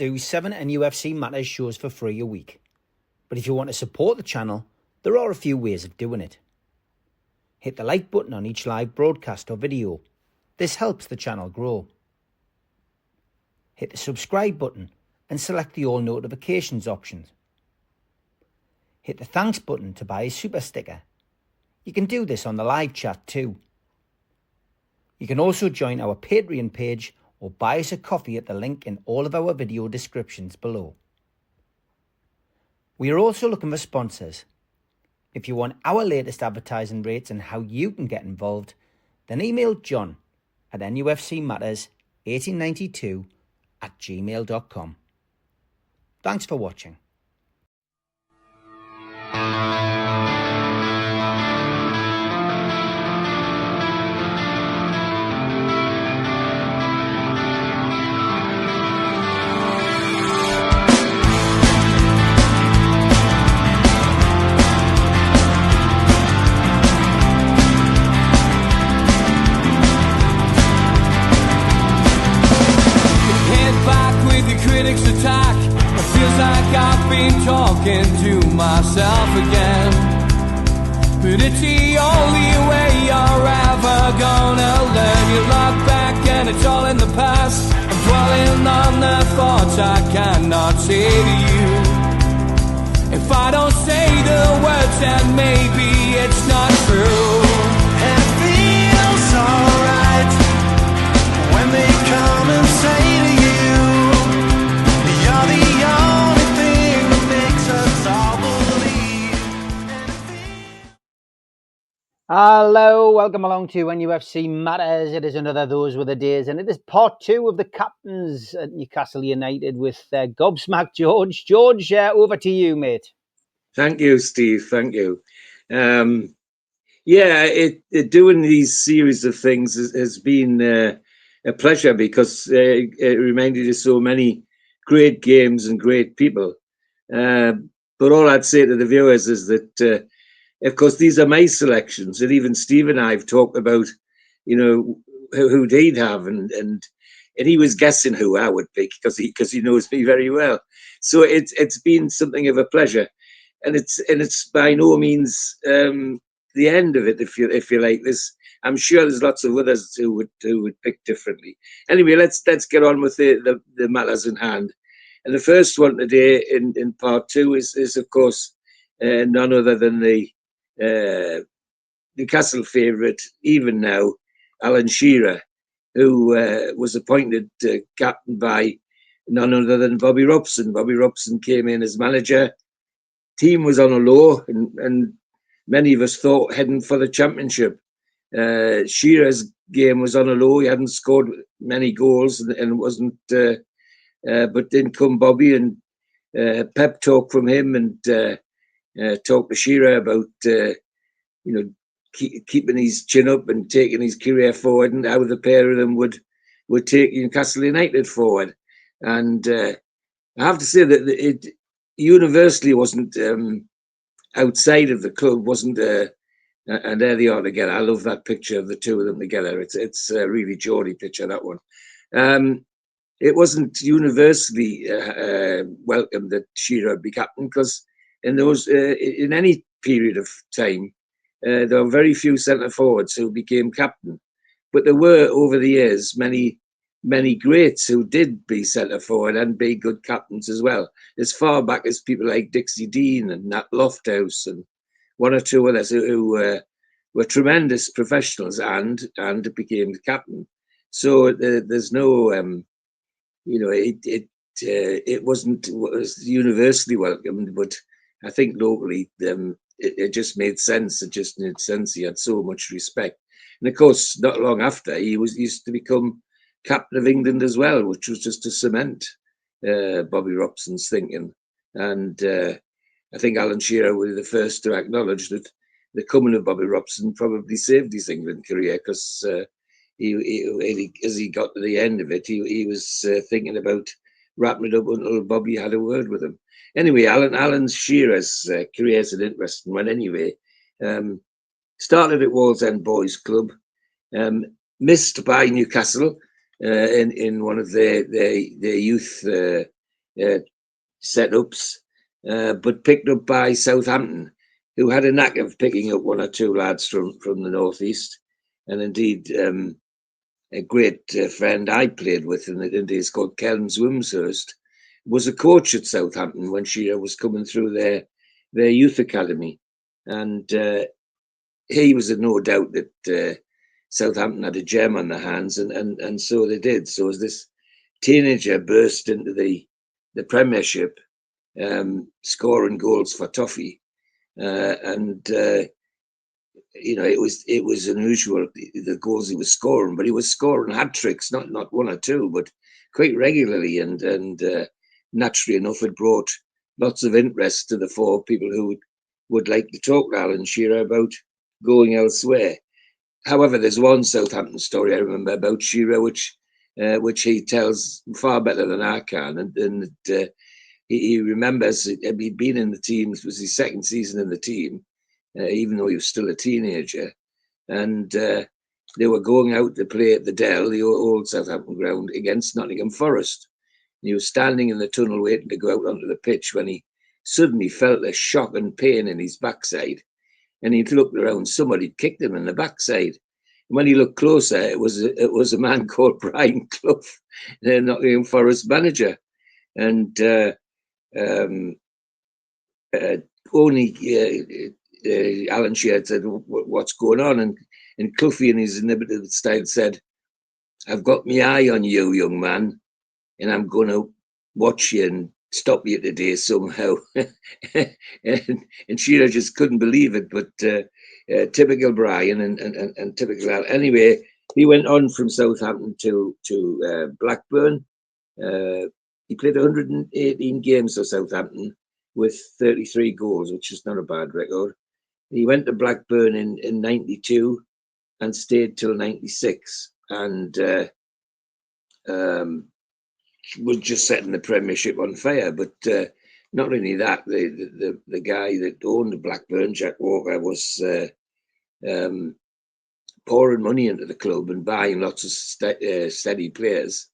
do 7 NUFC Matters shows for free a week. But if you want to support the channel, there are a few ways of doing it. Hit the like button on each live broadcast or video. This helps the channel grow. Hit the subscribe button and select the all notifications option. Hit the thanks button to buy a super sticker. You can do this on the live chat too. You can also join our Patreon page or buy us a coffee at the link in all of our video descriptions below. We are also looking for sponsors. If you want our latest advertising rates and how you can get involved, then email John at nufcmatters1892@gmail.com. Thanks for watching. Critics attack. It feels like I've been talking to myself again. But it's the only way you're ever gonna learn. You look back and it's all in the past. I'm dwelling on the thoughts I cannot say to you. If I don't say the words, then maybe it's not true. And it feels alright when they come and say to you, you're the only thing that makes us all believe. Hello, welcome along to NUFC Matters. It is another Those Were the Days, and it is part 2 of the captains at Newcastle United with Gobsmack George. George, over to you, mate. Thank you, Steve. Thank you. Doing these series of things has been a pleasure because it reminded us so many great games and great people. But all I'd say to the viewers is that, of course, these are my selections, and even Steve and I have talked about, who he'd have, and he was guessing who I would pick because he knows me very well. So it's been something of a pleasure, and it's by no means the end of it, if you like this. I'm sure there's lots of others who would pick differently. Anyway, let's get on with the matters in hand. And the first one today in part 2 is of course none other than the Newcastle favourite, even now, Alan Shearer, who was appointed captain by none other than Bobby Robson. Bobby Robson came in as manager. Team was on a low, and many of us thought heading for the championship. Shearer's game was on a low. He hadn't scored many goals and wasn't. But then come Bobby and pep talk from him and talk to Shearer about keeping his chin up and taking his career forward, and how the pair of them would take Newcastle United forward. And I have to say that it universally wasn't outside of the club, wasn't and there they are together. I love that picture of the two of them together. It's a really Geordie picture, that one. It wasn't universally welcome that Shearer be captain, because in any period of time, there were very few centre forwards who became captain. But there were, over the years, many greats who did be centre forward and be good captains as well. As far back as people like Dixie Dean and Nat Lofthouse and one or two others who were tremendous professionals and became the captain. So there's no, it wasn't universly welcomed, but I think locally it just made sense. It just made sense. He had so much respect, and of course, not long after, he used to become captain of England as well, which was just to cement Bobby Robson's thinking. And I think Alan Shearer was the first to acknowledge that the coming of Bobby Robson probably saved his England career, because as he got to the end of it, he was thinking about wrapping it up until Bobby had a word with him. Anyway, Alan Shearer's career is an interesting one. Anyway, started at Wallsend Boys Club, missed by Newcastle in one of their youth setups, but picked up by Southampton, who had a knack of picking up one or two lads from the northeast, and indeed a great friend I played with in the days called Kelms Wimshurst was a coach at Southampton when she was coming through their youth academy, and he was in no doubt that Southampton had a gem on their hands, and so they did. So as this teenager burst into the Premiership, scoring goals for Toffee, and it was unusual the goals he was scoring, but he was scoring hat tricks, not one or two, but quite regularly, and naturally enough, it brought lots of interest to the four people who would like to talk to Alan Shearer about going elsewhere. However, there's one Southampton story I remember about Shearer, which he tells far better than I can, and he remembers he'd been in the team. It was his second season in the team, even though he was still a teenager, and they were going out to play at the Dell, the old Southampton ground, against Nottingham Forest. He was standing in the tunnel waiting to go out onto the pitch when he suddenly felt a shock and pain in his backside. And he looked around, somebody kicked him in the backside. And when he looked closer, it was a man called Brian Clough, the Nottingham Forest manager. And Alan Shearer said, "What's going on?" And Cloughie, in his inhibited style, said, "I've got my eye on you, young man, and I'm going to watch you and stop you today somehow." and Shearer just couldn't believe it, but typical Brian and typical Al. Anyway, he went on from Southampton to Blackburn. He played 118 games for Southampton with 33 goals, which is not a bad record. He went to Blackburn in 92 and stayed till 96, and was just setting the Premiership on fire. But not only that, the guy that owned Blackburn, Jack Walker, was pouring money into the club and buying lots of steady players,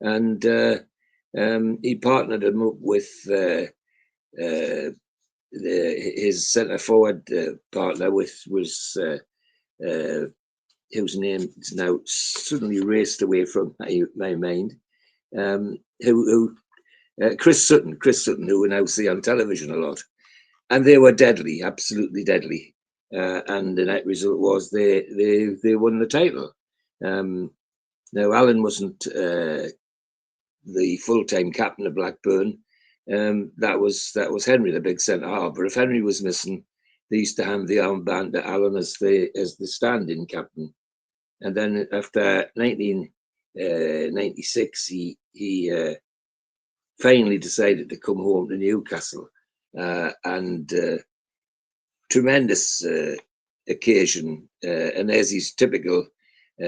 and he partnered him up with his centre forward partner, was whose name is now suddenly raced away from my mind. Chris Sutton, who we now see on television a lot, and they were deadly, absolutely deadly. And the net result was they won the title. Now Alan wasn't the full-time captain of Blackburn. That was Henry, the big centre half. But if Henry was missing, they used to hand the armband to Alan as the stand-in captain. And then after 1996, he finally decided to come home to Newcastle, and tremendous occasion. And there's his typical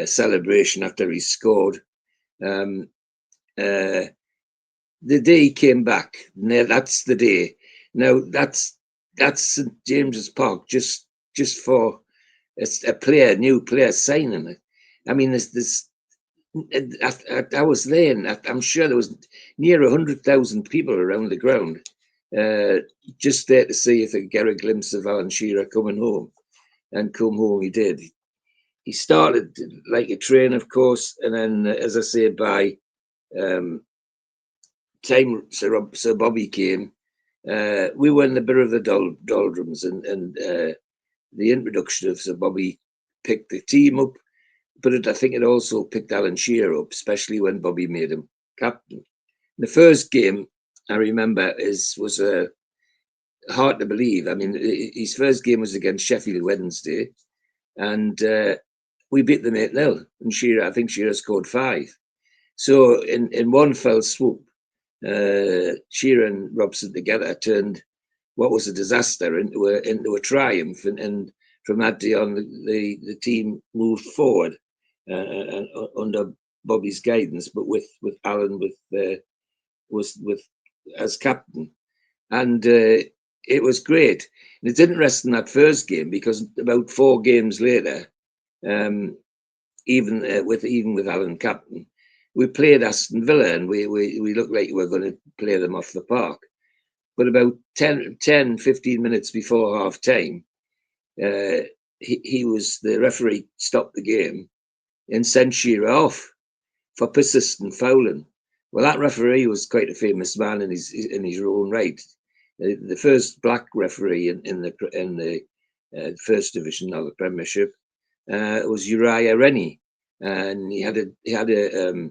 celebration after he scored. The day he came back, that's the day. Now that's St James's Park, just for a new player signing. I mean, I was there, and I'm sure there was near 100,000 people around the ground, just there to see if they could get a glimpse of Alan Shearer coming home. And come home he did. He started like a train, of course, and then, as I say, by time Sir Bobby came, we were in the bit of the doldrums, and the introduction of Sir Bobby picked the team up, but I think it also picked Alan Shearer up, especially when Bobby made him captain. The first game I remember was hard to believe. I mean, his first game was against Sheffield Wednesday, and we beat them 8-0, and I think Shearer scored 5. So in one fell swoop, Shearer and Robson together turned what was a disaster into a triumph, and from that day on, the team moved forward under Bobby's guidance, but with Alan as captain, and it was great. And it's interesting that first game, because about 4 games later, even with Alan captain, we played Aston Villa, and we looked like we were going to play them off the park. But about 10, 15 minutes before half time, the referee stopped the game and sent Shearer off for persistent fouling. Well, that referee was quite a famous man in his own right. The first black referee in the first division of the Premiership was Uriah Rennie, and he had a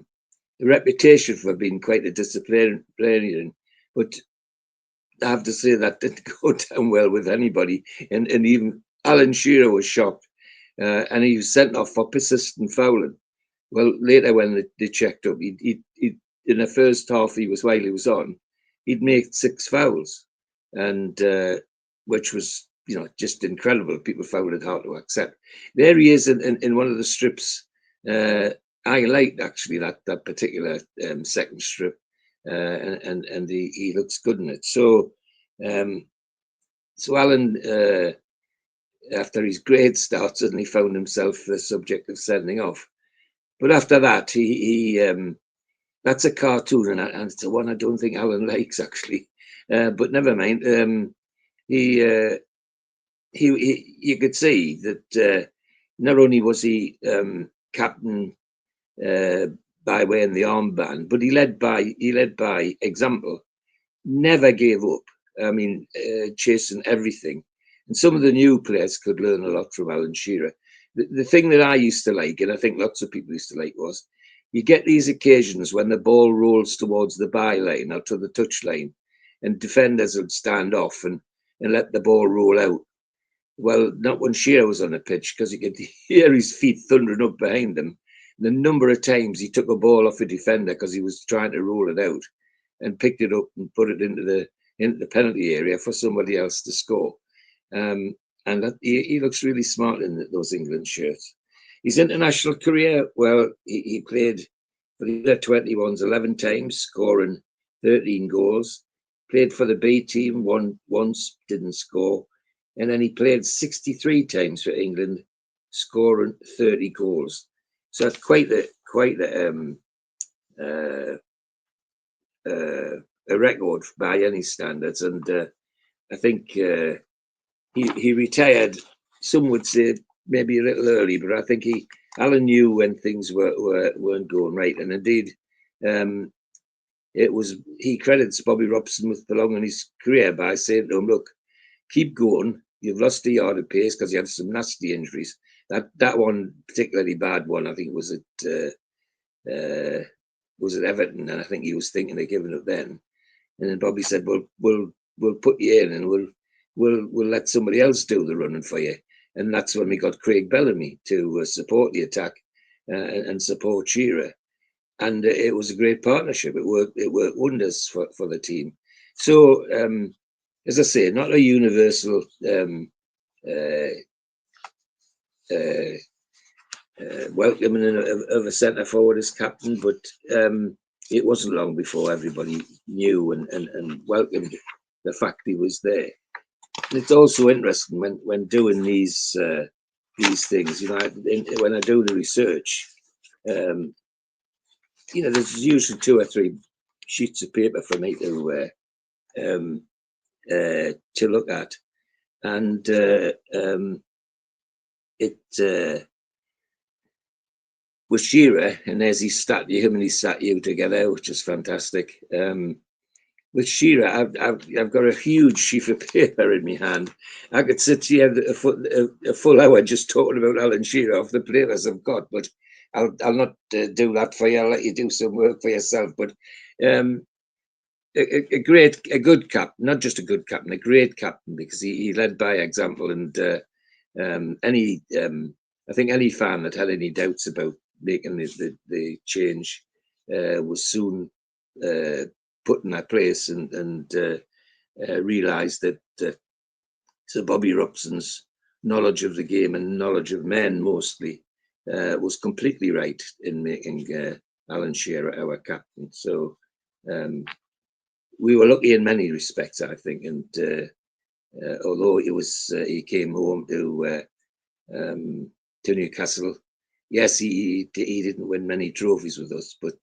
reputation for being quite a disciplinarian. But I have to say that didn't go down well with anybody, and even Alan Shearer was shocked, and he was sent off for persistent fouling. Well, later when they checked up, he in the first half while he was on, he'd made 6 fouls, and which was just incredible. People found it hard to accept. There he is in one of the strips. I liked actually that particular second strip, and he looks good in it. So Alan, after his great start, suddenly found himself the subject of sending off. But after that, he that's a cartoon, and it's the one I don't think Alan likes actually. But never mind. You could see that not only was he captain by wearing the armband, but he led by example. Never gave up. I mean, chasing everything. And some of the new players could learn a lot from Alan Shearer. The thing that I used to like, and I think lots of people used to like, was you get these occasions when the ball rolls towards the byline or to the touchline, and defenders would stand off and let the ball roll out. Well, not when Shearer was on the pitch, because you could hear his feet thundering up behind him. The number of times he took a ball off a defender because he was trying to roll it out, and picked it up and put it into the penalty area for somebody else to score. And he looks really smart in those England shirts. His international career, well, he played for the under-21s 11 times, scoring 13 goals. Played for the B team once, didn't score. And then he played 63 times for England, scoring 30 goals. So that's quite a record by any standards. And I think he retired, some would say maybe a little early, but I think Alan knew when things weren't going right. And indeed, he credits Bobby Robson with prolonging his career by saying to him, look, keep going. You've lost a yard of pace because you had some nasty injuries. That one, particularly bad one, I think was at Everton, and I think he was thinking of giving up then. And then Bobby said, "Well, we'll put you in, and we'll let somebody else do the running for you." And that's when we got Craig Bellamy to support the attack and support Shearer. And it was a great partnership. It worked wonders for the team. So, as I say, not a universal welcoming of a centre forward as captain, but it wasn't long before everybody knew and welcomed the fact he was there. And it's also interesting when doing these things, when I do the research, there's usually 2 or 3 sheets of paper for me to look at, and it was Shearer, and there's him and his statue together, which is fantastic. With Shearer, I've got a huge sheet of paper in my hand. I could sit here a full hour just talking about Alan Shearer off the players I've got, but I'll not do that for you. I'll let you do some work for yourself. But a good captain, not just a good captain, a great captain, because he led by example. And I think any fan that had any doubts about making the change was soon put in that place and realised that Sir Bobby Robson's knowledge of the game and knowledge of men mostly was completely right in making Alan Shearer our captain. So we were lucky in many respects, I think. And although he came home to Newcastle, yes, he didn't win many trophies with us, but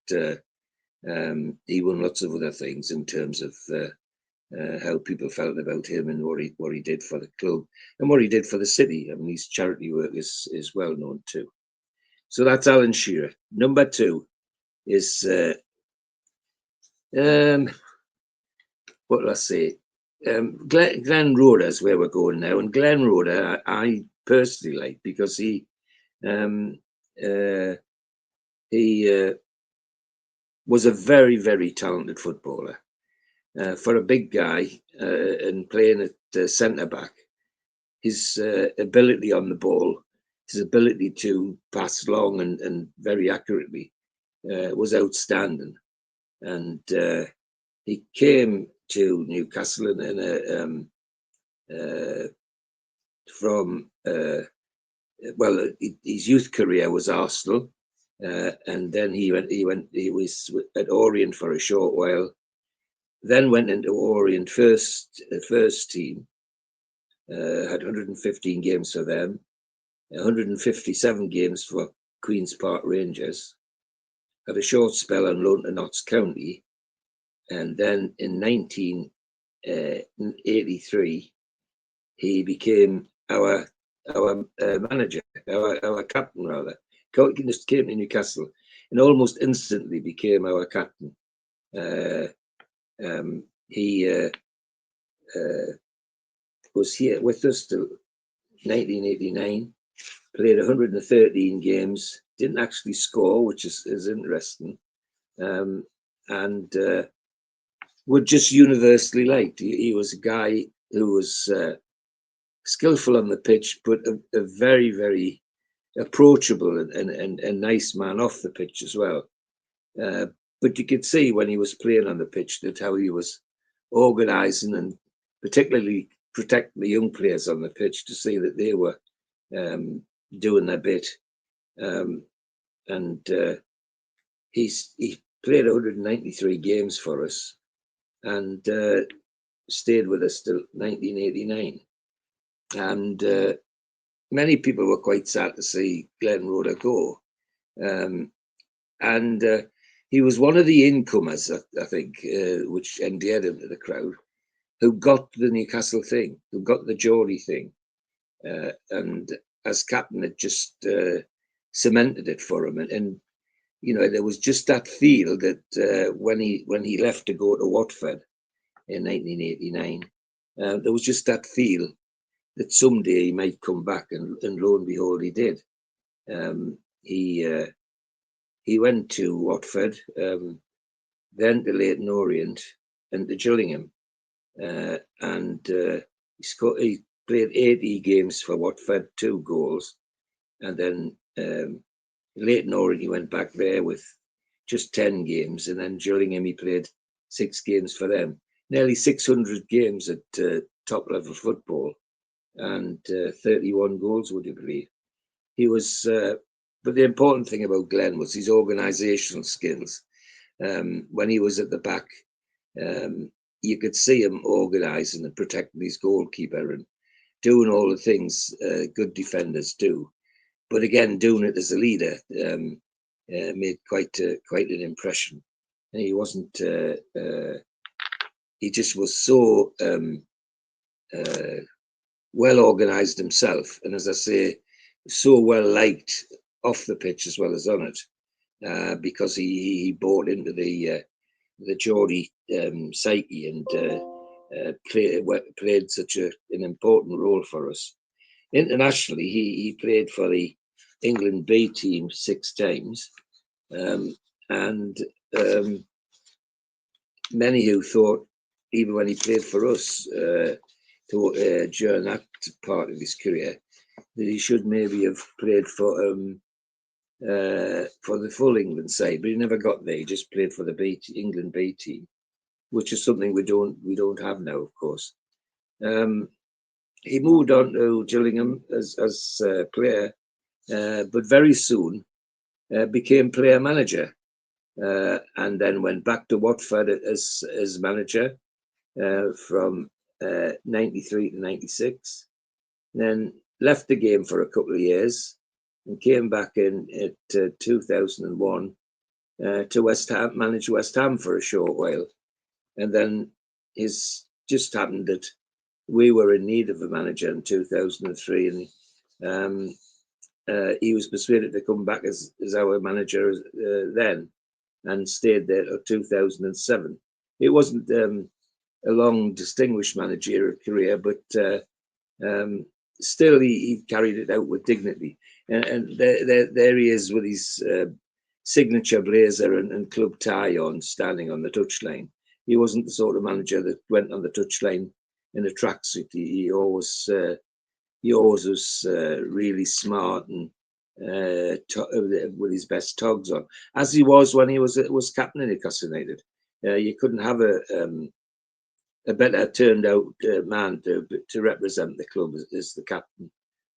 he won lots of other things in terms of how people felt about him and what he did for the club and what he did for the city. I mean, his charity work is well known too. So that's Alan Shearer. Number 2 is what will I say? Glenn Roeder is where we're going now, and Glenn Roeder I personally like because he was a very, very talented footballer. For a big guy and playing at centre back, his ability on the ball, his ability to pass long and very accurately was outstanding. And he came to Newcastle from his youth career was Arsenal, and then he was at Orient for a short while. Then went into Orient first team, had 115 games for them, 157 games for Queen's Park Rangers, had a short spell on loan to Notts County, and then in 1983 he became our manager, our captain rather. Just came to Newcastle and almost instantly became our captain. He was here with us till 1989, played 113 games, didn't actually score, which is interesting, and were just universally liked. He was a guy who was skillful on the pitch, but a very, very approachable and nice man off the pitch as well. But you could see when he was playing on the pitch that how he was organising and particularly protecting the young players on the pitch to see that they were doing their bit. He played 193 games for us and stayed with us till 1989. And many people were quite sad to see Glenn Roeder go. He was one of the incomers, I think, which endeared him to the crowd, who got the Newcastle thing, who got the Geordie thing. And as captain, it just cemented it for him. And you know, there was just that feel that when he left to go to Watford in 1989, there was just that feel that someday he might come back, and lo and behold, he did. He went to Watford, then to Leyton Orient, and to Gillingham, and he played 80 games for Watford, 2 goals, and then Leyton Orient he went back there with just 10 games, and then Gillingham he played 6 games for them. Nearly 600 games at top level football, and 31 goals, would you believe? He was, but the important thing about Glenn was his organisational skills. When he was at the back, you could see him organising and protecting his goalkeeper and doing all the things good defenders do. But again, doing it as a leader made quite an impression. And he wasn't. He just was so well organised himself, and as I say, so well liked off the pitch as well as on it, because he bought into the Geordie psyche and played such an important role for us. Internationally, he played for the England B team 6 times, and many who thought, even when he played for us during that part of his career, that he should maybe have played for the full England side, but he never got there. He just played for the England B team, which is something we don't have now, of course. He moved on to Gillingham as a player, but very soon became player manager, and then went back to Watford as manager from 93 to 96. Then left the game for a couple of years, and came back in at 2001 to West Ham, manage West Ham for a short while. And then it's just happened that we were in need of a manager in 2003, and he was persuaded to come back as our manager then, and stayed there till 2007. It wasn't a long, distinguished managerial career, but still he carried it out with dignity. And there he is with his signature blazer and club tie on, standing on the touchline. He wasn't the sort of manager that went on the touchline in a tracksuit. He always was really smart and with his best togs on, as he was when he was captain of Newcastle United. You couldn't have a better turned out man to represent the club as the captain,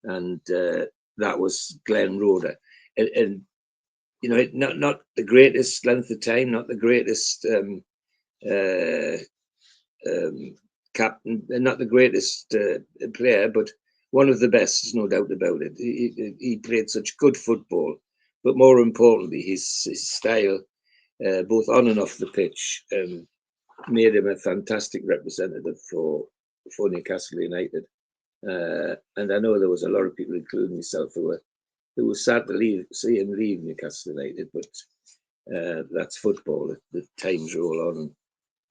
and that was Glenn Roeder. And you know, not the greatest length of time, not the greatest captain, not the greatest player, but one of the best, no doubt about it. He played such good football, but more importantly, his style, both on and off the pitch, made him a fantastic representative for Newcastle United. And I know there was a lot of people, including myself, who were sad to see him leave Newcastle United, but that's football. The times roll on,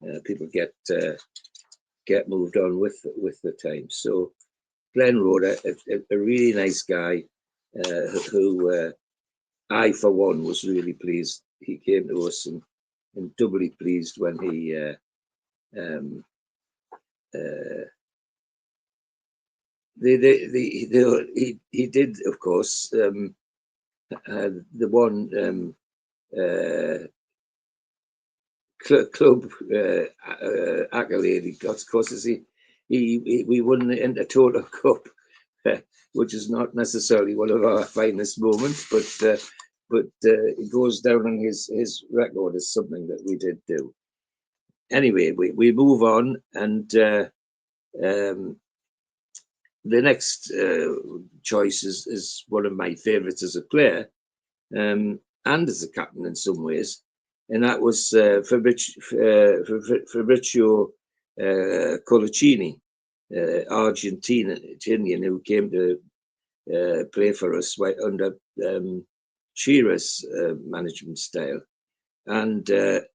and people get moved on with the times. So Glenn Roeder, a really nice guy, who I, for one, was really pleased he came to us, and doubly pleased when he he did, of course, the one club accolade he got, of course, is we won the Intertoto Cup, which is not necessarily one of our finest moments, but it goes down on his record as something that we did do. Anyway, we move on, and the next choice is one of my favourites as a player, and as a captain in some ways, and that was Fabrizio Colocini, Argentinian, who came to play for us under Shearer's management style. And there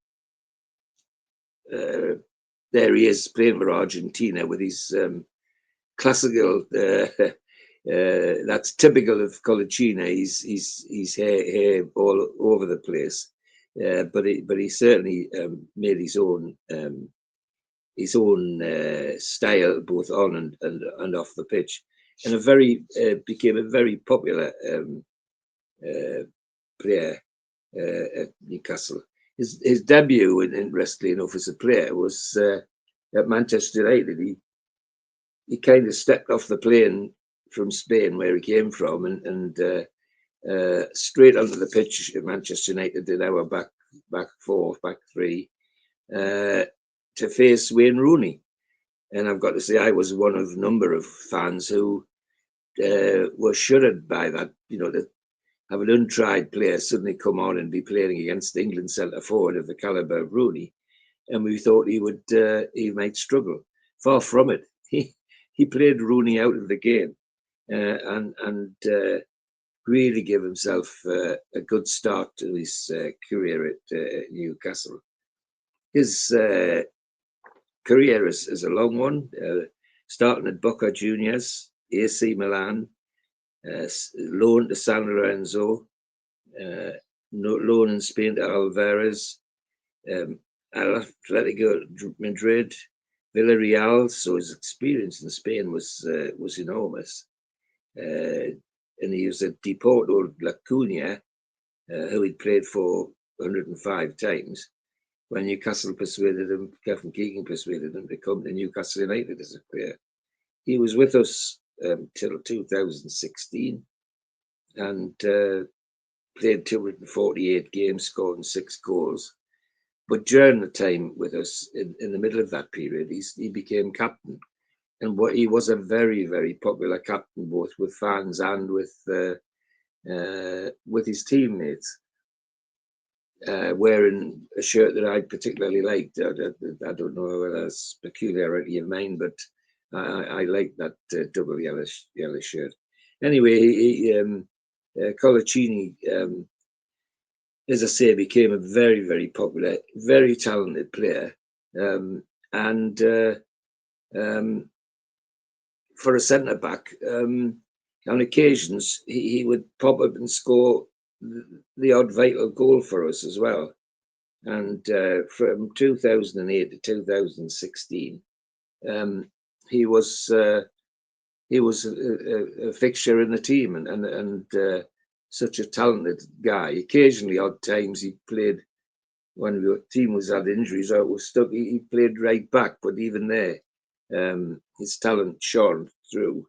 he is playing for Argentina with his classical, that's typical of Colocini. He's hair all over the place, but he certainly made his own style, both on and off the pitch, and became a very popular player at Newcastle. His debut, interestingly enough, as a player was at Manchester United. He kind of stepped off the plane from Spain, where he came from, and straight onto the pitch at Manchester United in our back four, back three, to face Wayne Rooney. And I've got to say, I was one of a number of fans who were shuddered by that, that have an untried player suddenly come on and be playing against England centre forward of the calibre of Rooney, and we thought he might struggle. Far from it. He played Rooney out of the game, and really gave himself a good start to his career at Newcastle. His career is a long one, starting at Boca Juniors, AC Milan, loan to San Lorenzo, loan in Spain to Alvarez, Atletico Madrid, Villarreal. So his experience in Spain was enormous. And he was at Deportivo La Coruña, who he'd played for 105 times, when Newcastle persuaded him, Kevin Keegan persuaded him to come to Newcastle United as a player. He was with us till 2016, and played 248 games, scoring 6 goals. But during the time with us, in the middle of that period, he became captain. And he was a very, very popular captain, both with fans and with with his teammates, wearing a shirt that I particularly liked. I don't know whether that's peculiarity of mine, but I like that double yellow shirt. Anyway, Colaccini, as I say, became a very, very popular, very talented player. And for a centre back, on occasions he would pop up and score the odd vital goal for us as well. And from 2008 to 2016, he was a fixture in the team, and such a talented guy. Occasionally, odd times he played when the team was had injuries or was stuck. He played right back, but even there, his talent shone through,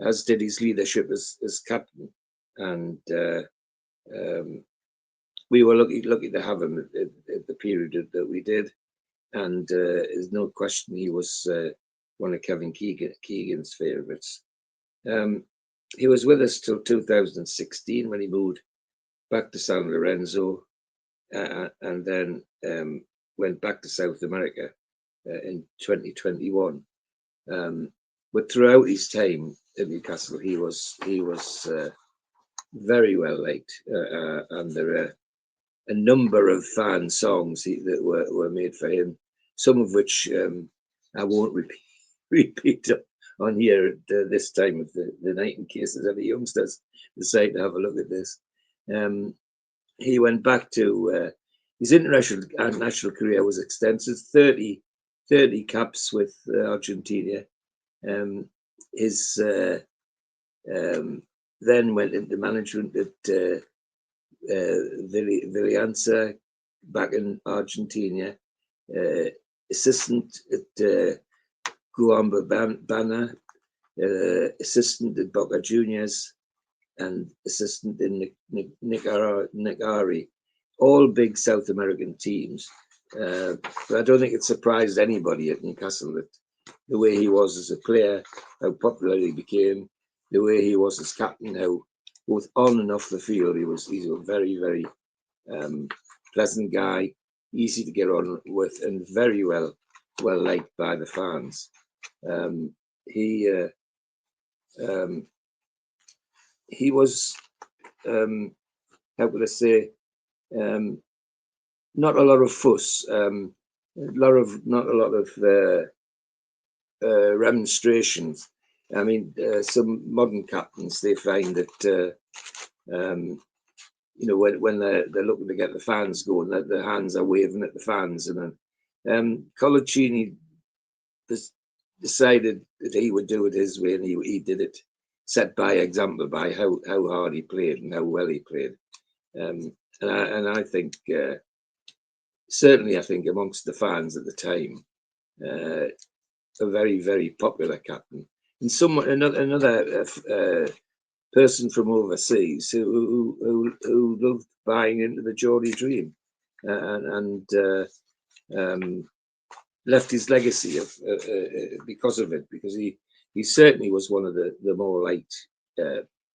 as did his leadership as captain. And we were lucky to have him at the period that we did. And there's no question he was one of Kevin Keegan's favourites. He was with us till 2016 when he moved back to San Lorenzo, and then went back to South America in 2021. But throughout his time at Newcastle, he was very well liked, and there are a number of fan songs that were made for him, some of which I won't repeat on here at this time of the night in case there's any youngsters decide to have a look at this. He went back to his international career was extensive, 30 caps with Argentina. His then went into management at Villianza back in Argentina, assistant at Guambabana, assistant at Boca Juniors, and assistant in Nicari, all big South American teams. But I don't think it surprised anybody at Newcastle that the way he was as a player, how popular he became, the way he was as captain, how both on and off the field he's a very, very pleasant guy, easy to get on with, and very well liked by the fans. He was, how could I say, not a lot of fuss, not a lot of remonstrations. I mean, some modern captains, they find that when they're looking to get the fans going, that their hands are waving at the fans, and then Colaccini decided that he would do it his way, and he did it, set by example by how hard he played and how well he played. And I think certainly, I think amongst the fans at the time, a very, very popular captain. And another person from overseas who loved buying into the Geordie dream, and left his legacy because of it, because he certainly was one of the more liked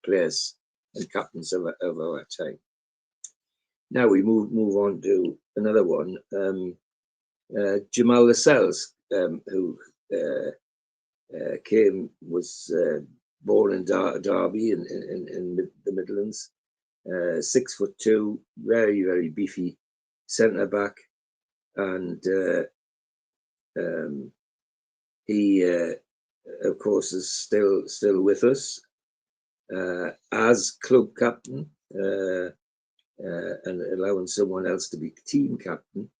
players and captains of our time. Now we move on to another one, Jamal Lascelles, who was born in Derby in the Midlands, 6'2", very, very beefy centre back, and he of course is still with us as club captain, and allowing someone else to be team captain.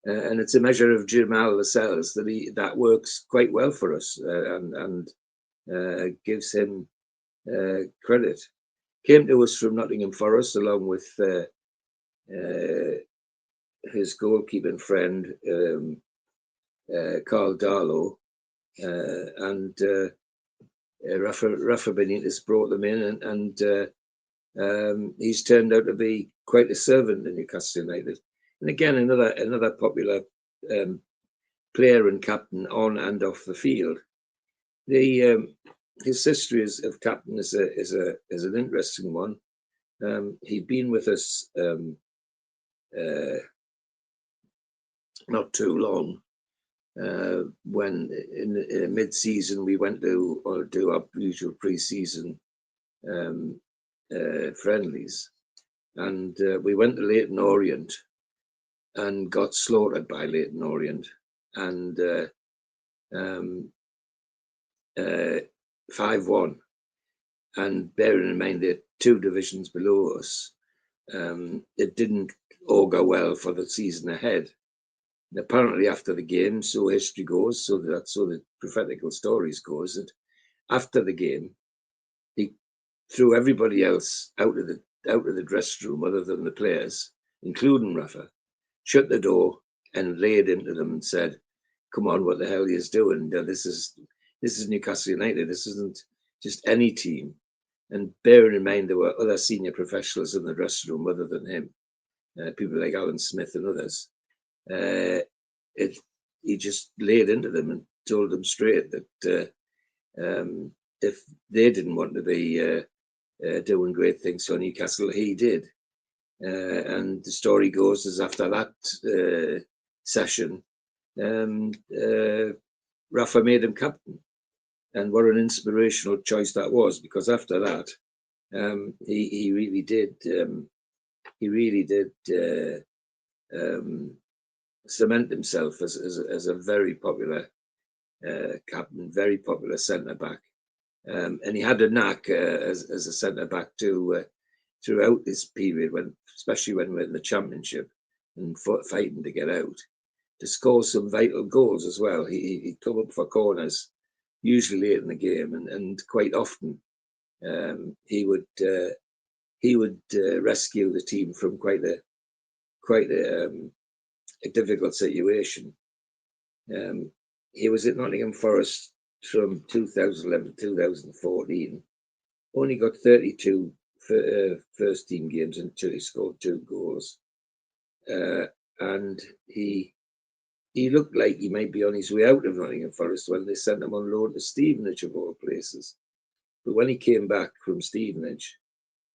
And it's a measure of Jamal Lascelles that works quite well for us, and gives him credit. Came to us from Nottingham Forest along with his goalkeeping friend Carl Darlow, and Rafa Benitez brought them in, and he's turned out to be quite a servant in Newcastle United. And again, another popular player and captain on and off the field. His history of captain is an interesting one. He'd been with us not too long. When in mid-season we went to do our usual pre-season friendlies, and we went to Leyton Orient and got slaughtered by Leyton Orient, and 5-1. And bearing in mind they're 2 divisions below us, it didn't augur well for the season ahead. And apparently after the game, so history goes, so the prophetical stories goes, that after the game, he threw everybody else out of the dressing room other than the players, including Rafa, shut the door and laid into them and said, "Come on, what the hell are you doing? This is Newcastle United. This isn't just any team." And bearing in mind there were other senior professionals in the dressing room other than him, people like Alan Smith and others. He just laid into them and told them straight that if they didn't want to be doing great things for Newcastle, he did. And the story goes is after that session, Rafa made him captain. And what an inspirational choice that was, because after that, he really did cement himself as a very popular captain, very popular centre back, and he had a knack as a centre back throughout this period, especially when we were in the Championship and fighting to get out, to score some vital goals as well. He'd come up for corners, usually late in the game, and quite often he would rescue the team from quite a difficult situation. He was at Nottingham Forest from 2011 to 2014. Only got 32 first team games until he scored 2 goals, and he looked like he might be on his way out of Nottingham Forest when they sent him on loan to Stevenage, of all places. But when he came back from Stevenage,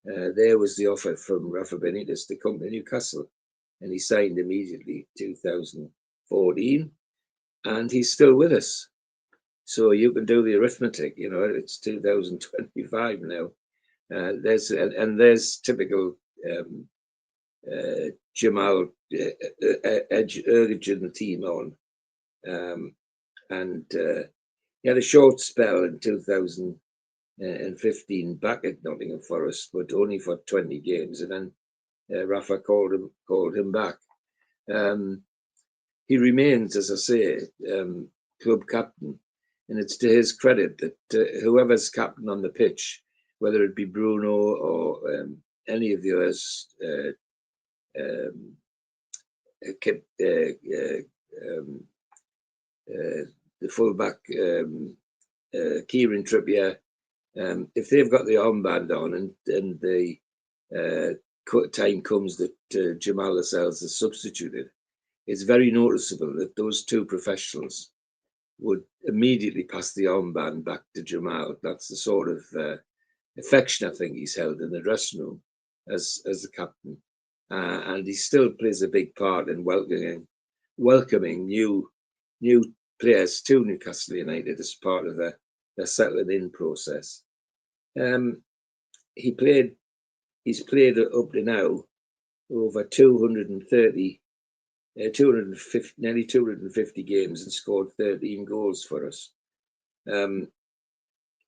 there was the offer from Rafa Benitez to come to Newcastle, and he signed immediately 2014, and he's still with us. So you can do the arithmetic, it's 2025 now. There's typical Jamal urging the team on. And he had a short spell in 2015 back at Nottingham Forest, but only for 20 games. And then Rafa called him back. He remains, as I say, club captain. And it's to his credit that whoever's captain on the pitch, whether it be Bruno or any of the others, the fullback, Kieran Trippier, if they've got the armband on and the time comes that Jamal Lascelles is substituted, it's very noticeable that those 2 professionals would immediately pass the armband back to Jamal. That's the sort of affection I think he's held in the dressing room as the captain, and he still plays a big part in welcoming new players to Newcastle United as part of their settling in process. He's played up to now over nearly 250 games and scored 13 goals for us.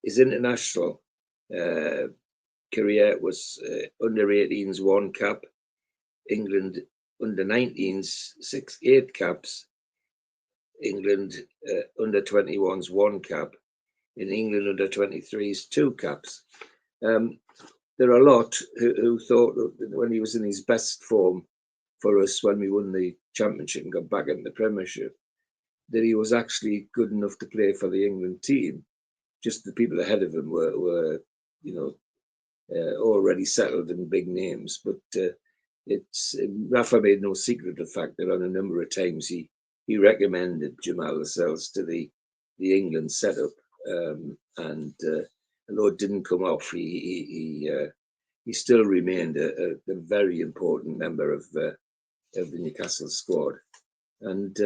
His international career was under 18s 1 cap, England under 19s 8 caps, England under 21s 1 cap, in England under 23s 2 caps. There are a lot who thought that when he was in his best form for us when we won the Championship and got back in the Premiership, that he was actually good enough to play for the England team. Just the people ahead of him were already settled in big names. But Rafa made no secret of the fact that on a number of times he recommended Jamal Lascelles to the England setup, and although it didn't come off, he he still remained a very important member of the Newcastle squad, and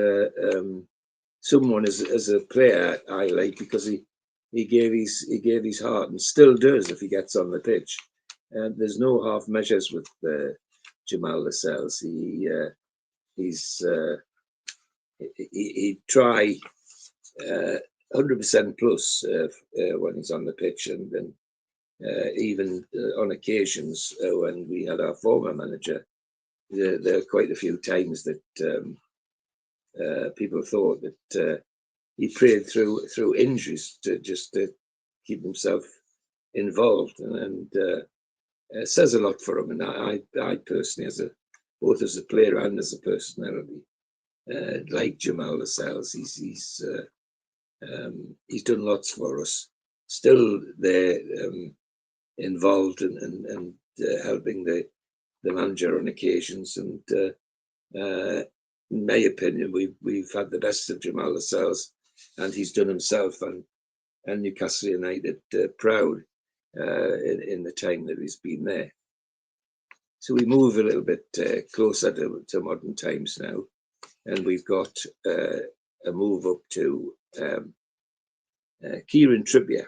someone as a player I like, because he gave his heart, and still does if he gets on the pitch. There's no half measures with Jamal Lascelles. He'd try 100% plus when he's on the pitch, and even on occasions when we had our former manager, there are quite a few times that people thought that he prayed through injuries just to keep himself involved, and it says a lot for him. And I personally, both as a player and as a personality, like Jamal Lascelles, he's done lots for us. Still there, involved and helping the manager on occasions. And in my opinion, we've had the best of Jamal Lascelles, and he's done himself and Newcastle United proud in the time that he's been there. So we move a little bit closer to modern times now, and we've got a move up to Kieran Trippier.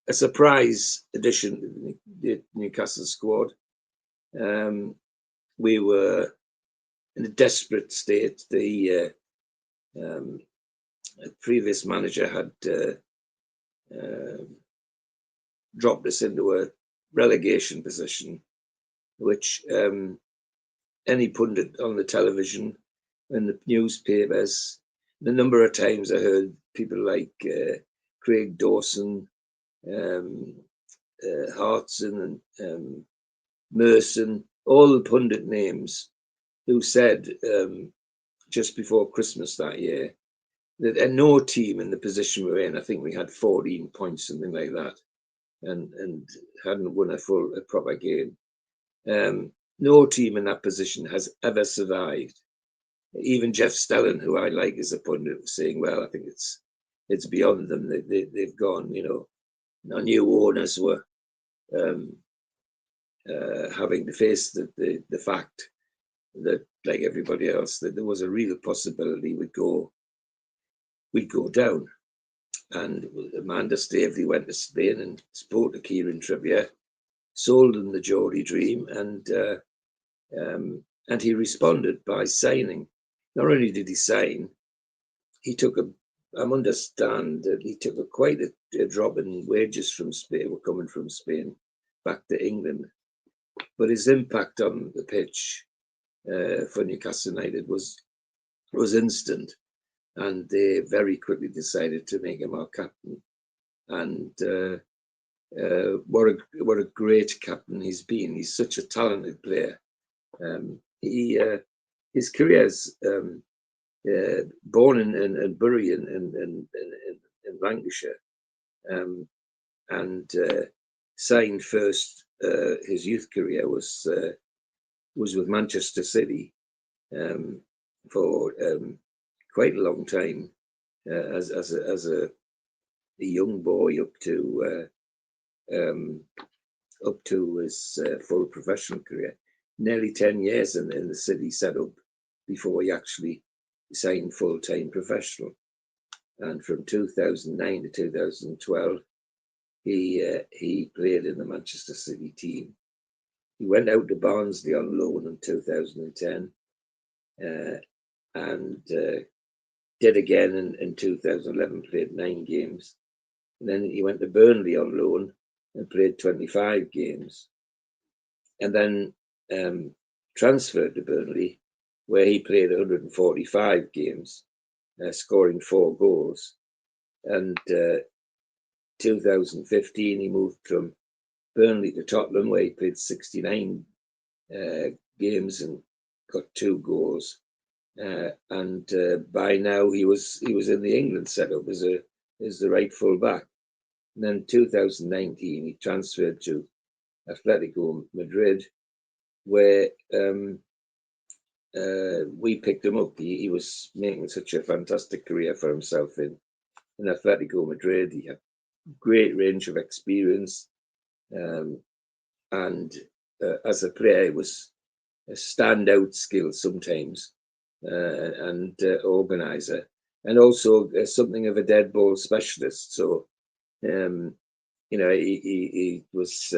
A surprise addition to the Newcastle squad. We were in a desperate state. The previous manager had dropped us into a relegation position, which any pundit on the television and the newspapers, the number of times I heard people like Craig Dawson, Hartson, and Merson, all the pundit names, who said just before Christmas that year that no team in the position we're in, I think we had 14 points, something like that, and hadn't won a proper game. No team in that position has ever survived. Even Jeff Stelling, who I like as a pundit, was saying, "Well, I think it's beyond them. They've gone." Our new owners were having to face the fact that, like everybody else, that there was a real possibility we'd go down. And Amanda Staveley went to Spain and spoke to Kieran Trippier, sold him the Geordie dream, and he responded by signing. Not only did he sign, he took I understand that he took quite a drop in wages from Spain, were coming from Spain back to England. But his impact on the pitch for Newcastle United was instant, and they very quickly decided to make him our captain. And what a great captain he's been. He's such a talented player. His career's born in Bury in Lancashire, and signed first. His youth career was with Manchester City for quite a long time, as a young boy up to his full professional career. Nearly 10 years in the City setup before he actually signed full-time professional. And from 2009 to 2012, he played in the Manchester City team. He went out to Barnsley on loan in 2010, and did again in 2011, played 9 games. And then he went to Burnley on loan and played 25 games. And then transferred to Burnley, where he played 145 games, scoring 4 goals. And 2015, he moved from Burnley to Tottenham, where he played 69 games and got 2 goals. And by now he was in the England setup as the right full back. And then 2019, he transferred to Atletico Madrid, where we picked him up. He was making such a fantastic career for himself in Atletico Madrid. He had great range of experience, and as a player, it was a standout skill sometimes, and organizer, and also something of a dead ball specialist. So, he was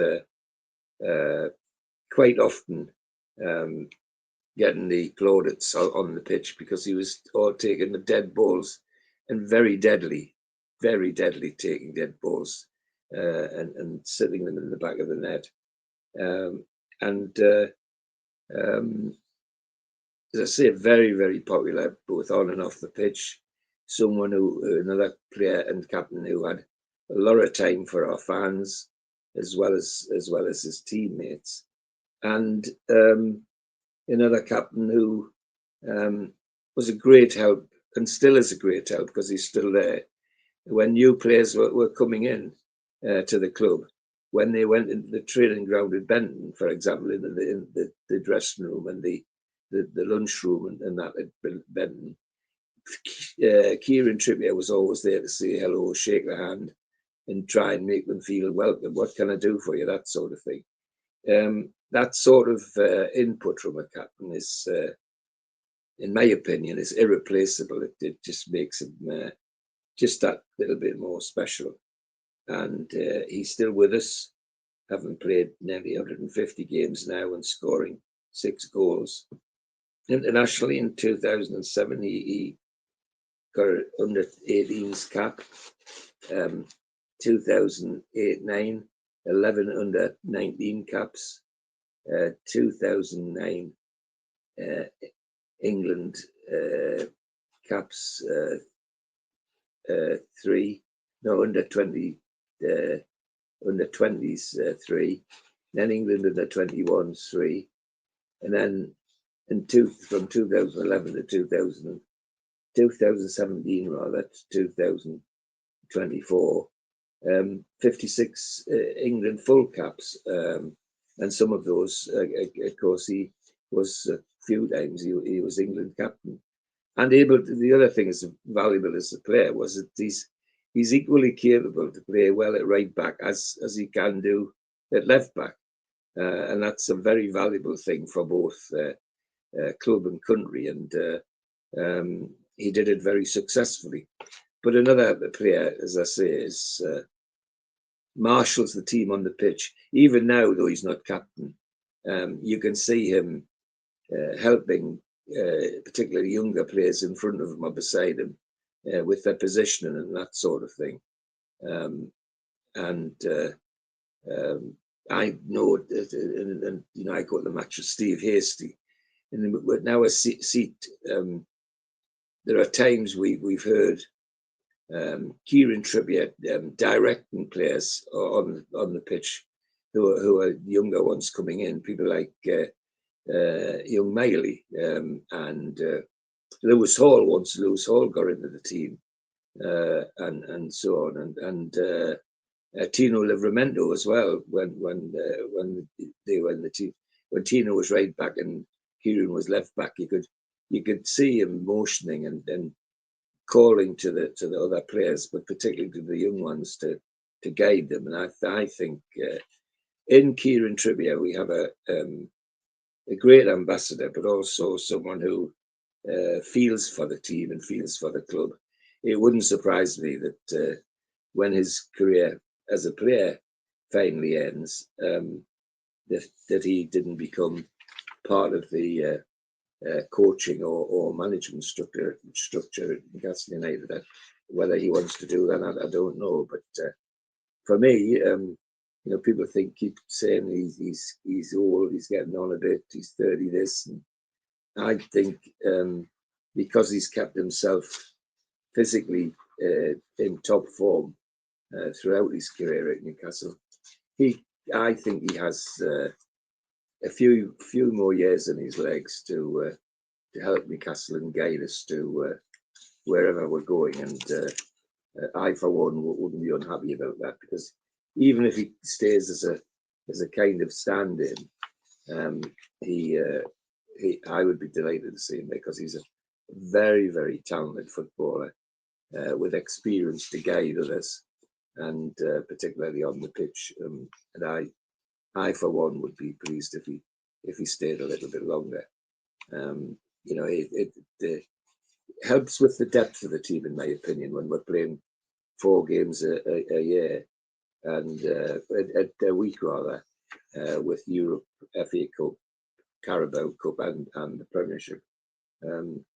quite often getting the plaudits on the pitch because he was all taking the dead balls and very deadly taking dead balls and sitting them in the back of the net. As I say, very, very popular both on and off the pitch. Another player and captain who had a lot of time for our fans, as well as his teammates, and another captain who was a great help and still is a great help because he's still there. When new players were coming in to the club, when they went into the training ground at Benton, for example, in the dressing room and the lunchroom and that at Benton, Kieran Trippier was always there to say hello, shake their hand, and try and make them feel welcome. What can I do for you? That sort of thing. That sort of input from a captain is, in my opinion, is irreplaceable. It just makes him just that little bit more special. And he's still with us, having played nearly 150 games now and scoring 6 goals. Internationally in 2007, he got an under-18s cap. 2008-9, 11 under-19 caps. 2009 England caps, 3. No, under-20, under-20s 3. Then England under-21s 3. And then from 2011 to 2017 rather, to 2024, 56 England full caps. And some of those, of course, he was a few times, he was England captain. And the other thing is valuable as a player was that he's equally capable to play well at right back as he can do at left back. And that's a very valuable thing for both club and country. And he did it very successfully. But another player, as I say, is marshals the team on the pitch. Even now, though he's not captain, you can see him helping particularly younger players in front of him or beside him with their positioning and that sort of thing. I know, and I go to the match with Steve Hasty, and now a seat. There are times we've heard Kieran Trippier directing players on the pitch who are younger ones coming in, people like young Miley and Lewis Hall. Once Lewis Hall got into the team, and so on, and Tino Livramento as well when they were in the team. When Tino was right back and Kieran was left back, you could see him motioning and calling to the other players, but particularly to the young ones to guide them. And I think in Kieran Trippier we have a great ambassador, but also someone who feels for the team and feels for the club. It wouldn't surprise me that when his career as a player finally ends, that he didn't become part of the coaching or management structure at Newcastle United. Whether he wants to do that, I don't know. But for me, people keep saying he's old, he's getting on a bit, he's 30 this, and I think because he's kept himself physically in top form throughout his career at Newcastle, I think he has a few more years in his legs to help Newcastle and guide us to wherever we're going. And I, for one, wouldn't be unhappy about that, because even if he stays as a kind of stand-in, I would be delighted to see him, because he's a very, very talented footballer with experience to guide others. and particularly on the pitch. And I for one would be pleased if he stayed a little bit longer. It helps with the depth of the team, in my opinion, when we're playing 4 games a year and a week rather, with Europe, FACup, Carabaocup, and the Premiership.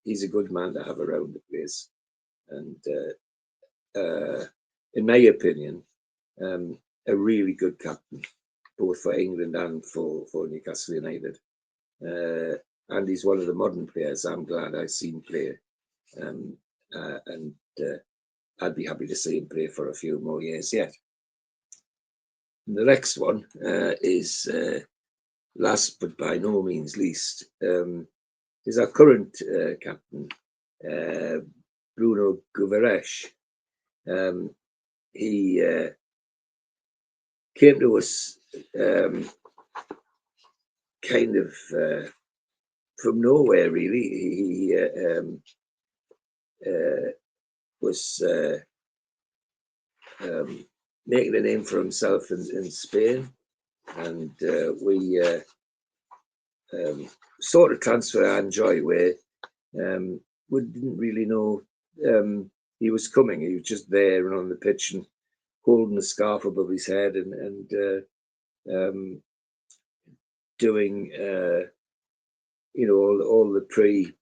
He's a good man to have around the place, and in my opinion, a really good captain, both for England and for Newcastle United. And he's one of the modern players I'm glad I've seen play. And I'd be happy to see him play for a few more years yet. And the next one is, last but by no means least, is our current captain, Bruno Guimaraes. He came to us kind of from nowhere, really. He was making a name for himself in Spain, and we sort of transfer I enjoy, where we didn't really know he was coming. He was just there and on the pitch and holding a scarf above his head and doing all the pre-team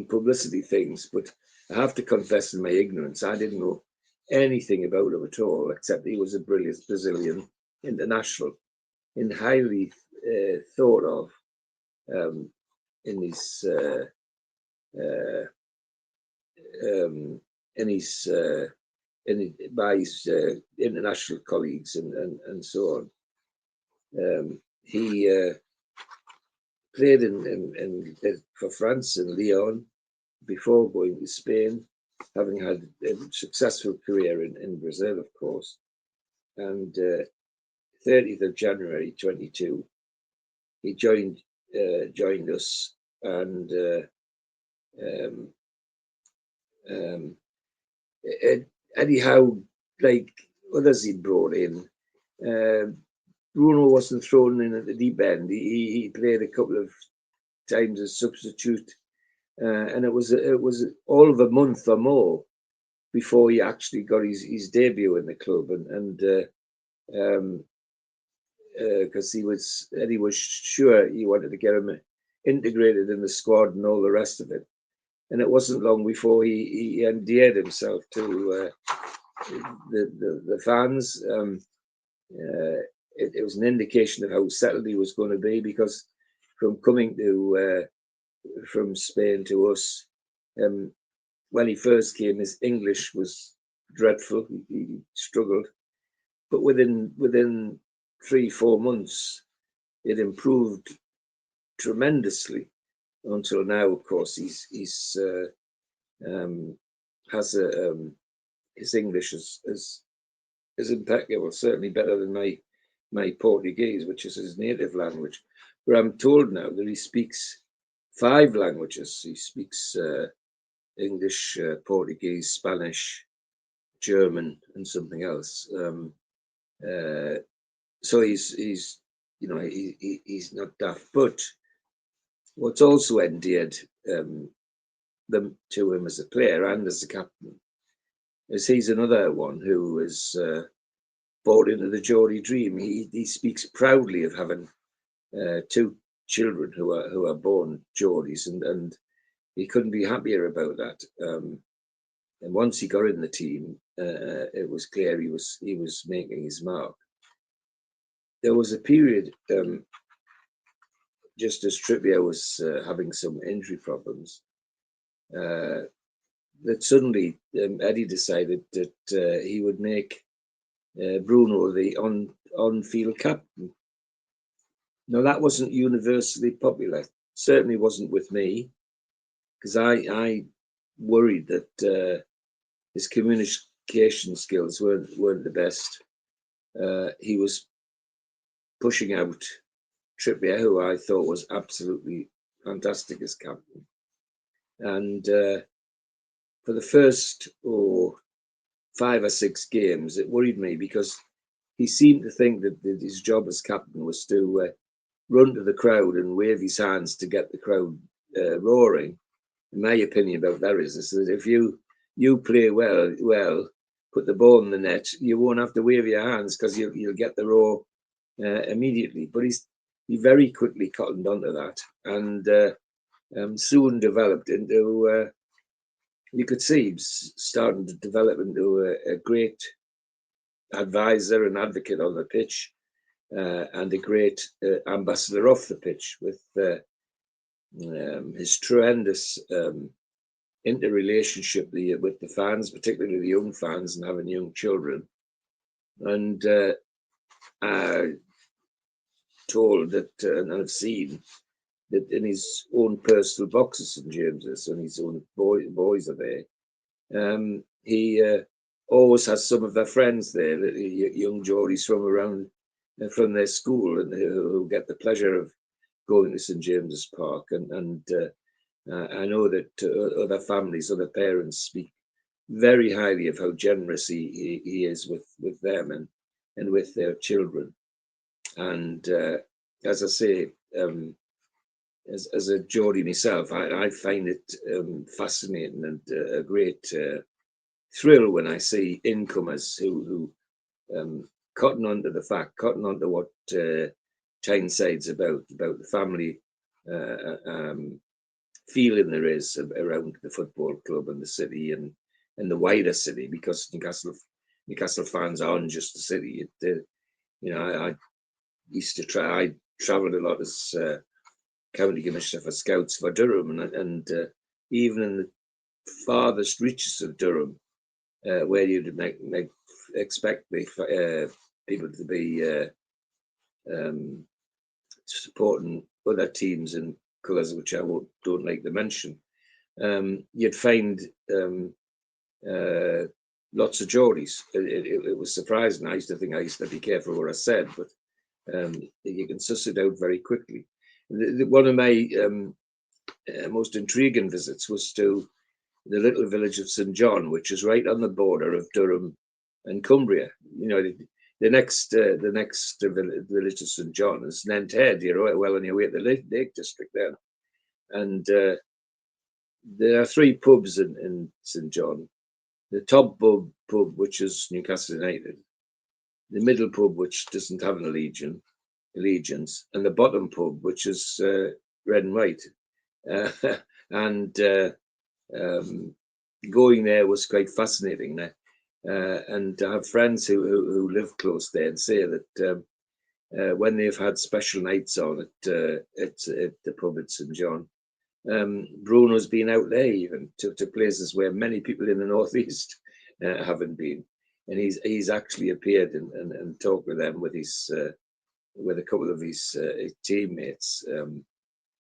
publicity things. But I have to confess, in my ignorance, I didn't know anything about him at all, except he was a brilliant Brazilian international and highly thought of by his international colleagues and so on. He played for France in Lyon before going to Spain, having had a successful career in Brazil, of course. And 30th of January 22, he joined us, and anyhow, like others he brought in, Bruno wasn't thrown in at the deep end. He played a couple of times as substitute, and it was all of a month or more before he actually got his debut in the club, and because he was sure he wanted to get him integrated in the squad and all the rest of it. And it wasn't long before he endeared himself to the fans. It was an indication of how settled he was going to be, because from coming from Spain to us, when he first came, his English was dreadful. He struggled, but within 3-4 months, it improved tremendously. Until now, of course, he's has his English is impeccable. Certainly better than my Portuguese, which is his native language. But I'm told now that he speaks 5 languages. He speaks English, Portuguese, Spanish, German, and something else. So he's not daft. But what's also endeared them to him as a player and as a captain is he's another one who is bought into the Geordie dream. He speaks proudly of having 2 children who are born Geordies, and he couldn't be happier about that. And once he got in the team, it was clear he was making his mark. There was a period, just as Trippier was having some injury problems, that suddenly Eddie decided that he would make Bruno the on-field captain. Now, that wasn't universally popular. Certainly wasn't with me, because I worried that his communication skills weren't the best. He was pushing out Trippier, who I thought was absolutely fantastic as captain. And for the first 5 or 6 games, it worried me because he seemed to think that his job as captain was to run to the crowd and wave his hands to get the crowd roaring. In my opinion about that is that if you play well, put the ball in the net, you won't have to wave your hands because you'll get the roar immediately. But he very quickly cottoned onto that and soon developed into, you could see he was starting to develop into a great advisor and advocate on the pitch, and a great ambassador off the pitch with his tremendous interrelationship with the fans, particularly the young fans and having young children. And told that, and I've seen that in his own personal box at St James's, and his own boys are there. He always has some of their friends there, young Geordies from their school, and who get the pleasure of going to St James's Park. And I know that other families, other parents speak very highly of how generous he is with them and with their children. And as I say, as a Geordie myself, I find it fascinating and a great thrill when I see incomers who cotton onto what Tyneside's about the family feeling there is around the football club and the city and the wider city, because Newcastle fans aren't just the city. I used to I travelled a lot as county commissioner for Scouts for Durham, and even in the farthest reaches of Durham, where you'd expect the people to be supporting other teams in colours which I don't like to mention, you'd find lots of Geordies. It was surprising. I used to be careful what I said, but you can suss it out very quickly. One of my most intriguing visits was to the little village of St John, which is right on the border of Durham and Cumbria. The next village of St John is Nenthead. You're well on your way to the Lake District then. And there are 3 pubs in St John. The top pub, which is Newcastle United, the middle pub, which doesn't have an allegiance, and the bottom pub, which is red and white. And going there was quite fascinating. And I have friends who live close there and say that when they've had special nights on at the pub at St John, Bruno's been out there even to places where many people in the northeast haven't been, and he's actually appeared and talked with them with a couple of his teammates,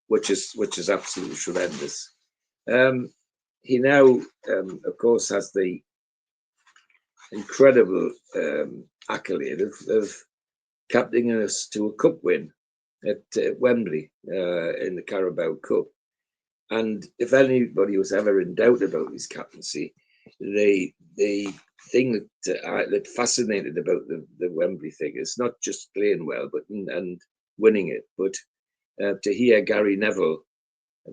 which is absolutely tremendous. He now, of course, has the incredible accolade of captaining us to a cup win at Wembley in the Carabao Cup. And if anybody was ever in doubt about his captaincy, the thing that fascinated about the Wembley thing is not just playing well, but and winning it, but to hear Gary Neville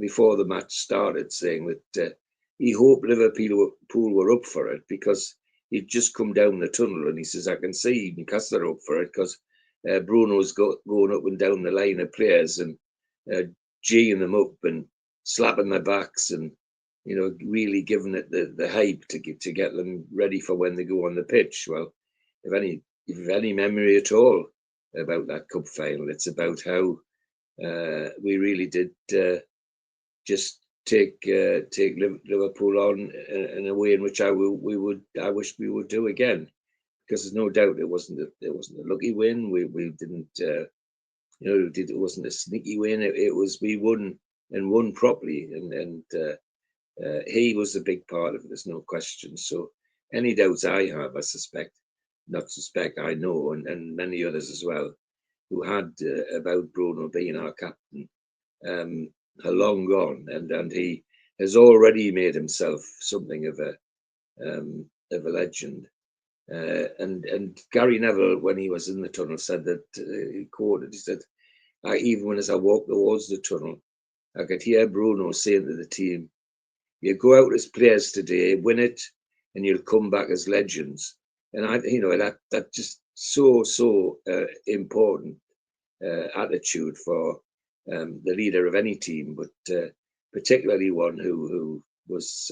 before the match started saying that he hoped Liverpool were up for it, because he'd just come down the tunnel, and he says, I can see Newcastle are up for it because Bruno's going up and down the line of players and geeing them up and slapping their backs and really giving it the hype to get them ready for when they go on the pitch. Well, if any memory at all about that cup final, it's about how we really did just take Liverpool on in a way in which I wish we would do again, because there's no doubt it wasn't a lucky win. We didn't it wasn't a sneaky win. It was, we won and won properly, and he was a big part of it. There's no question. So any doubts I have, I know, and many others as well, who had about Bruno being our captain, are long gone, and he has already made himself something of a legend. And Gary Neville, when he was in the tunnel, said that, he quoted, he said, even as I walked towards the tunnel, I could hear Bruno saying to the team, you go out as players today, win it, and you'll come back as legends. And that just so important attitude for the leader of any team, but particularly one who was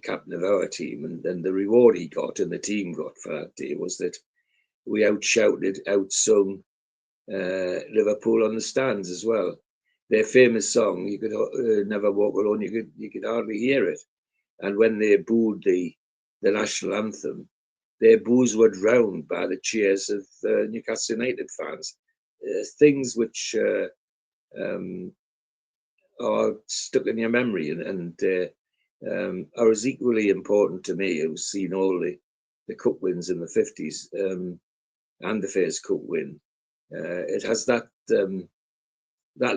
captain of our team. And the reward he got and the team got for that day was that we outshouted, outsung Liverpool on the stands as well. Their famous song, "You Could Never Walk Alone," you could hardly hear it. And when they booed the national anthem, their boos were drowned by the cheers of Newcastle United fans. Things which are stuck in your memory and are as equally important to me, who's seen all the cup wins in the 50s and the FACup win. It has that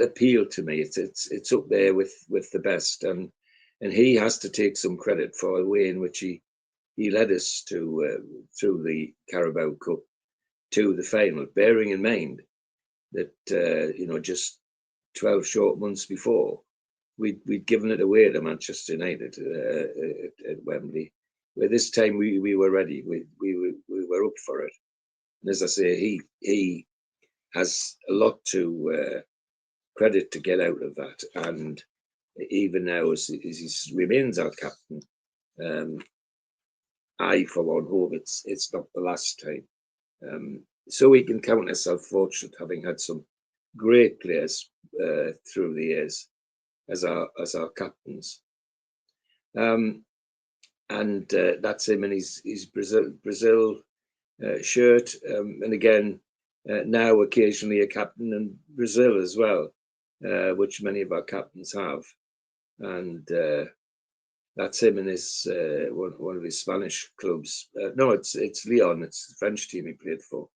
appeal to me. It's up there with the best, and he has to take some credit for the way in which he led us to through the Carabao Cup to the final, bearing in mind that just 12 short months before we'd given it away to Manchester United at Wembley, where this time we were ready. We were up for it, and as I say, he has a lot to credit to get out of that. And even now, as he remains our captain, I, for one, hope it's not the last time. So we can count ourselves fortunate, having had some great players through the years as our captains. And that's him in his Brazil shirt, and again now occasionally a captain in Brazil as well, which many of our captains have. And that's him in his one of his Spanish clubs. No, it's Lyon. It's the French team he played for.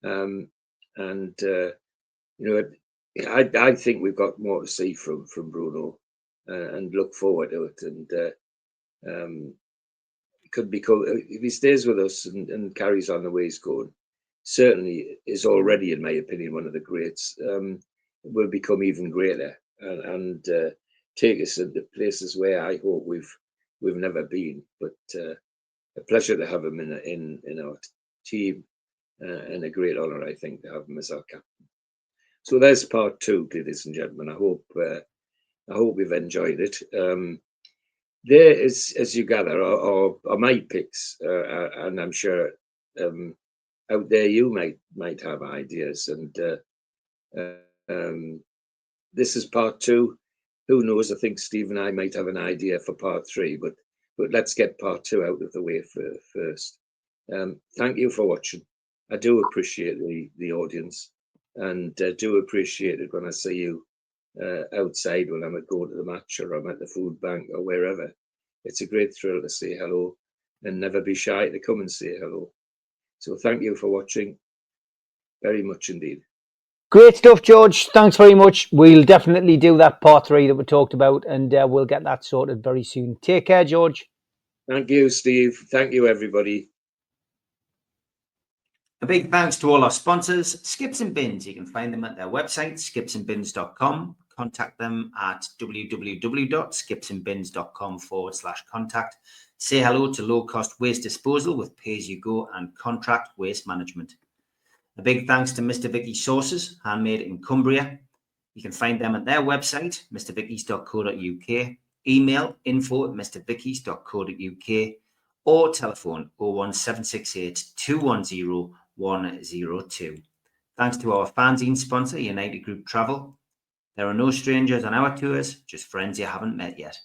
I think we've got more to see from Bruno, and look forward to it. And it could become, if he stays with us and carries on the way he's going, certainly is already, in my opinion, one of the greats. Will become even greater and take us into places where I hope we've never been. But a pleasure to have him in our team, and a great honour, I think, to have him as our captain. So there's part two, ladies and gentlemen. I hope you've enjoyed it. There is, as you gather, are my picks, and I'm sure out there you might have ideas. And this is part two. Who knows? I think Steve and I might have an idea for part three, but let's get part two out of the way first. Thank you for watching. I do appreciate the audience, and do appreciate it when I see you outside when I'm going to the match, or I'm at the food bank, or wherever. It's a great thrill to say hello, and never be shy to come and say hello. So thank you for watching very much indeed. Great stuff, George. Thanks very much. We'll definitely do that part three that we talked about, and we'll get that sorted very soon. Take care, George. Thank you, Steve. Thank you, everybody. A big thanks to all our sponsors, Skips and Bins. You can find them at their website, skipsandbins.com. Contact them at www.skipsandbins.com/contact. Say hello to low-cost waste disposal with pay-as-you-go and contract waste management. A big thanks to Mr. Vicky's Sauces, handmade in Cumbria. You can find them at their website, mrvickies.co.uk, email info@mrvickies.co.uk, or telephone 01768 210 102. Thanks to our fanzine sponsor, United Group Travel. There are no strangers on our tours, just friends you haven't met yet.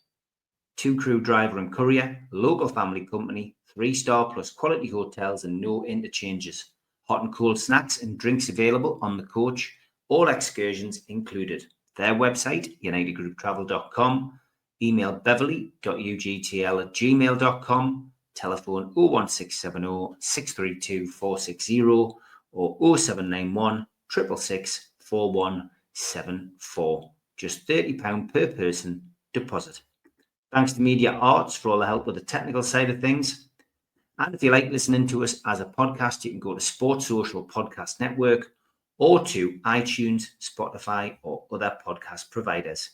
2 crew driver and courier, local family company, 3-star plus quality hotels and no interchanges. Hot and cold snacks and drinks available on the coach, all excursions included. Their website, unitedgrouptravel.com, email beverly.ugtl@gmail.com, telephone 01670 632 460 or 0791 666 4174. Just £30 per person deposit. Thanks to Media Arts for all the help with the technical side of things. And if you like listening to us as a podcast, you can go to Sports Social Podcast Network or to iTunes, Spotify, or other podcast providers.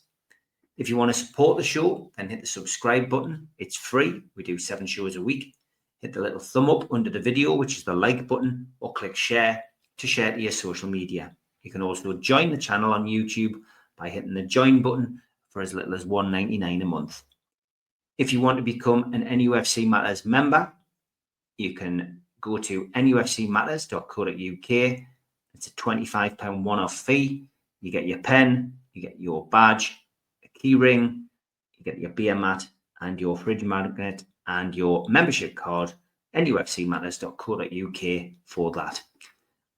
If you want to support the show, then hit the subscribe button. It's free. We do 7 shows a week. Hit the little thumb up under the video, which is the like button, or click share to share to your social media. You can also join the channel on YouTube by hitting the join button for as little as $1.99 a month. If you want to become an NUFC Matters member, you can go to nufcmatterspodcast.co.uk. It's a £25 one-off fee. You get your pen, you get your badge, a key ring, you get your beer mat and your fridge magnet and your membership card, nufcmatterspodcast.co.uk for that.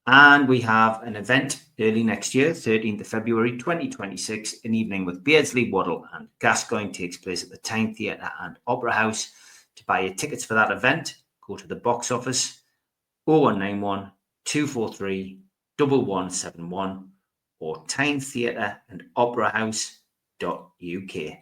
And we have an event early next year, 13th of February 2026, an evening with Beardsley, Waddle and Gascoigne takes place at the Tyne Theatre and Opera House. To buy your tickets for that event, go to the box office 0191 243 1171 or tynetheatreandoperahouse.uk.